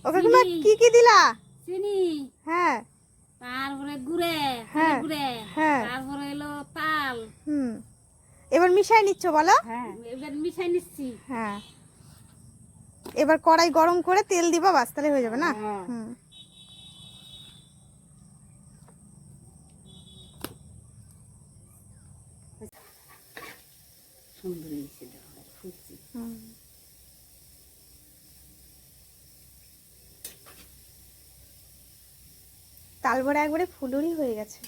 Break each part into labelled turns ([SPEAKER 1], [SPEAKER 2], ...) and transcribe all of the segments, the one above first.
[SPEAKER 1] ও কাকিমা কি কি দিলা?
[SPEAKER 2] চিনি,
[SPEAKER 1] হ্যাঁ
[SPEAKER 2] তারপরে গুড়ে,
[SPEAKER 1] হ্যাঁ
[SPEAKER 2] গুড়ে,
[SPEAKER 1] হ্যাঁ
[SPEAKER 2] তারপরে এলো তাল।
[SPEAKER 1] এবার মিশাই নিচ্ছ বলো?
[SPEAKER 2] হ্যাঁ, এবার মিশাই নিচ্ছি।
[SPEAKER 1] হ্যাঁ, এবার কড়াই গরম করে তেল দিবা, বাস তাহলে হয়ে যাবে না?
[SPEAKER 2] হ্যাঁ, সুন্দর হয়েছে, দেখো ফুটছে।
[SPEAKER 1] তাল বড়া একবারে ফুলুরি হয়ে গেছে।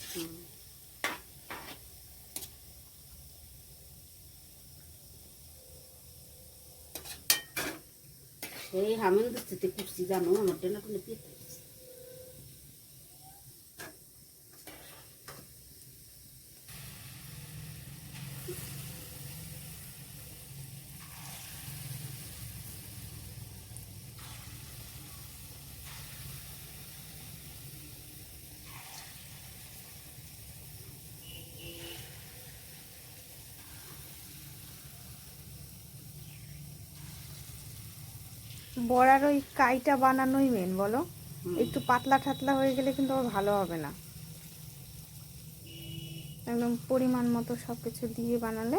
[SPEAKER 2] সেই হামেন দিতে কুচি জানো আমার টেনা টেনে পেতে।
[SPEAKER 1] বড়ার ওই কাইটা বানানোই মেন বলো, একটু পাতলা ঠাতলা হয়ে গেলে কিন্তু আবার ভালো হবে না। একদম পরিমাণ মতো সব কিছু দিয়ে বানালে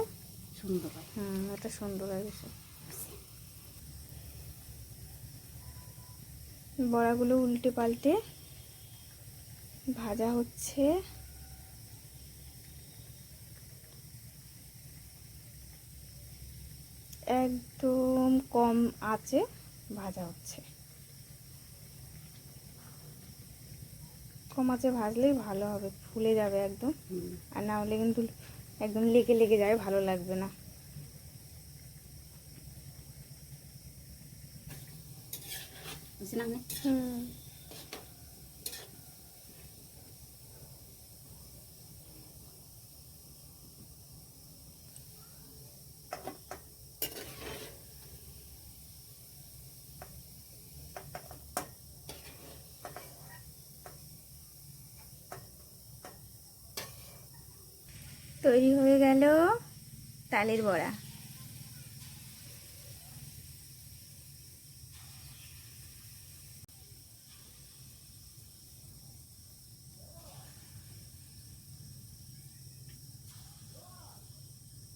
[SPEAKER 2] সুন্দর হয়।
[SPEAKER 1] এটা সুন্দর হয় বেশি। বড়াগুলো উল্টে পাল্টে ভাজা হচ্ছে। একদম কম আঁচে ভাজা হচ্ছে, কম আঁচে ভাজলেই ভালো হবে, ফুলে যাবে একদম। আর না হলে কিন্তু একদম লেগে লেগে যাবে, ভালো লাগবে না। তৈরি হয়ে গেল তালের বড়া।